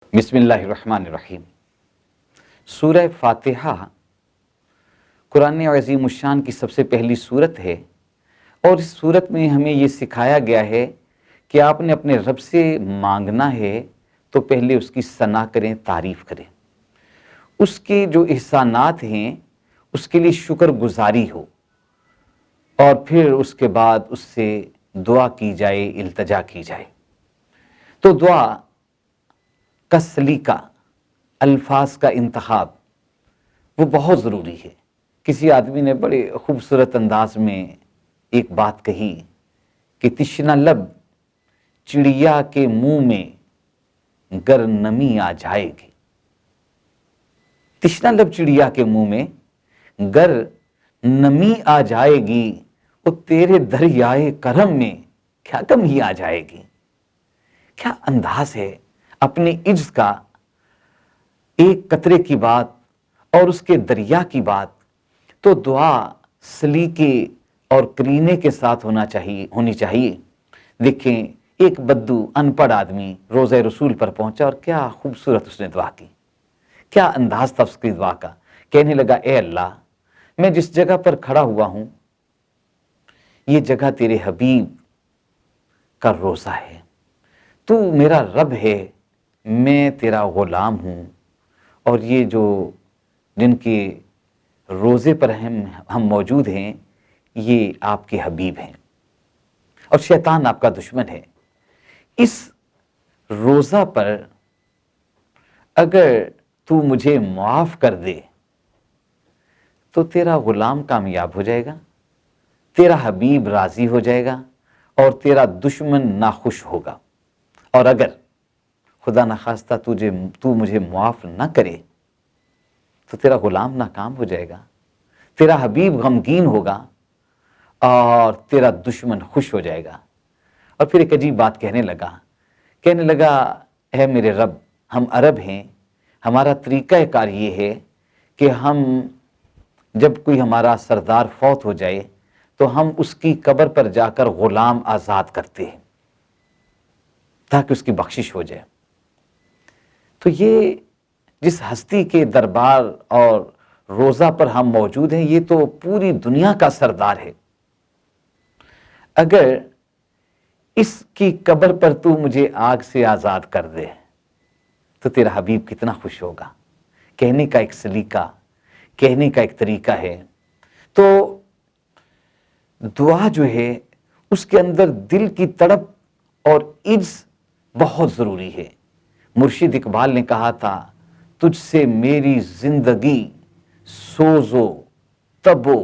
بسم اللہ الرحمن الرحیم۔ سورہ فاتحہ قرآن عظیم الشان کی سب سے پہلی سورت ہے، اور اس سورت میں ہمیں یہ سکھایا گیا ہے کہ آپ نے اپنے رب سے مانگنا ہے تو پہلے اس کی ثنا کریں، تعریف کریں، اس کے جو احسانات ہیں اس کے لیے شکر گزاری ہو، اور پھر اس کے بعد اس سے دعا کی جائے، التجا کی جائے۔ تو دعا کا سلیقہ، الفاظ کا انتخاب وہ بہت ضروری ہے۔ کسی آدمی نے بڑے خوبصورت انداز میں ایک بات کہی کہ تشنہ لب چڑیا کے منہ میں گر نمی آ جائے گی۔ تشنہ لب چڑیا کے منہ میں گر نمی آ جائے گی، وہ تیرے دریائے کرم میں کیا کمی آ جائے گی۔ کیا انداز ہے اپنے عجز کا، ایک قطرے کی بات اور اس کے دریا کی بات۔ تو دعا سلیقے اور کرینے کے ساتھ ہونی چاہیے۔ دیکھیں، ایک بدو ان پڑھ آدمی روضہ رسول پر پہنچا اور کیا خوبصورت اس نے دعا کی، کیا انداز تھا اس کی دعا کا۔ کہنے لگا، اے اللہ، میں جس جگہ پر کھڑا ہوا ہوں یہ جگہ تیرے حبیب کا روضہ ہے، تو میرا رب ہے، میں تیرا غلام ہوں، اور یہ جو جن کے روزے پر ہم موجود ہیں یہ آپ کے حبیب ہیں، اور شیطان آپ کا دشمن ہے۔ اس روزہ پر اگر تو مجھے معاف کر دے تو تیرا غلام کامیاب ہو جائے گا، تیرا حبیب راضی ہو جائے گا، اور تیرا دشمن ناخوش ہوگا۔ اور اگر خدا نخواستہ تو مجھے معاف نہ کرے تو تیرا غلام ناکام ہو جائے گا، تیرا حبیب غمگین ہوگا، اور تیرا دشمن خوش ہو جائے گا۔ اور پھر ایک عجیب بات کہنے لگا، اے میرے رب، ہم عرب ہیں، ہمارا طریقہ کار یہ ہے کہ ہم جب کوئی ہمارا سردار فوت ہو جائے تو ہم اس کی قبر پر جا کر غلام آزاد کرتے ہیں تاکہ اس کی بخشش ہو جائے۔ تو یہ جس ہستی کے دربار اور روزہ پر ہم موجود ہیں یہ تو پوری دنیا کا سردار ہے، اگر اس کی قبر پر تو مجھے آگ سے آزاد کر دے تو تیرا حبیب کتنا خوش ہوگا۔ کہنے کا ایک سلیقہ، کہنے کا ایک طریقہ ہے۔ تو دعا جو ہے اس کے اندر دل کی تڑپ اور عجز بہت ضروری ہے۔ مرشد اقبال نے کہا تھا، تجھ سے میری زندگی سوزو تبو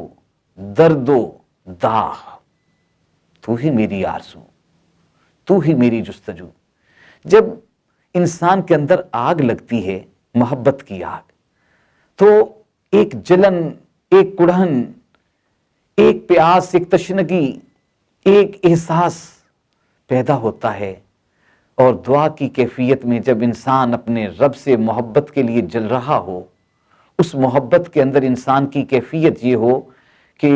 دردو داغ، تو ہی میری آرزو، تو ہی میری جستجو۔ جب انسان کے اندر آگ لگتی ہے، محبت کی آگ، تو ایک جلن، ایک کڑھن، ایک پیاس، ایک تشنگی، ایک احساس پیدا ہوتا ہے۔ اور دعا کی کیفیت میں جب انسان اپنے رب سے محبت کے لیے جل رہا ہو، اس محبت کے اندر انسان کی کیفیت یہ ہو کہ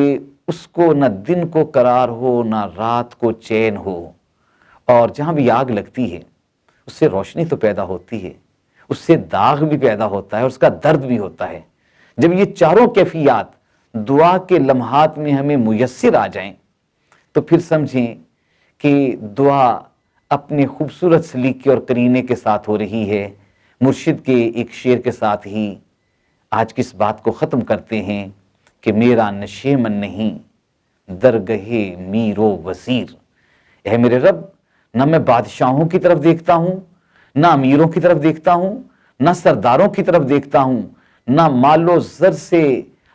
اس کو نہ دن کو قرار ہو نہ رات کو چین ہو، اور جہاں بھی آگ لگتی ہے اس سے روشنی تو پیدا ہوتی ہے، اس سے داغ بھی پیدا ہوتا ہے، اور اس کا درد بھی ہوتا ہے۔ جب یہ چاروں کیفیات دعا کے لمحات میں ہمیں میسر آ جائیں تو پھر سمجھیں کہ دعا اپنے خوبصورت سلیقے اور کرینے کے ساتھ ہو رہی ہے۔ مرشد کے ایک شعر کے ساتھ ہی آج کی اس بات کو ختم کرتے ہیں کہ میرا نشے من نہیں درگہے میر و وزیر۔ اے میرے رب، نہ میں بادشاہوں کی طرف دیکھتا ہوں، نہ امیروں کی طرف دیکھتا ہوں، نہ سرداروں کی طرف دیکھتا ہوں، نہ مال و زر سے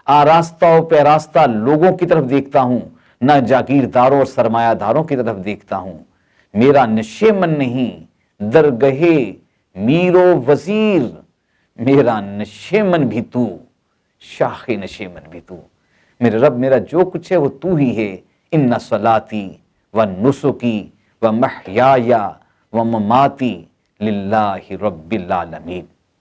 آراستہ و پیراستہ لوگوں کی طرف دیکھتا ہوں، نہ جاگیرداروں اور سرمایہ داروں کی طرف دیکھتا ہوں۔ میرا نشے من نہیں درگہے میر و وزیر، میرا نشے من بھی تو، شاخ نشے من بھی تو۔ میرے رب، میرا جو کچھ ہے وہ تو ہی ہے۔ ان صلاتی و نسکی و محیایا و مماتی للہ رب العالمین۔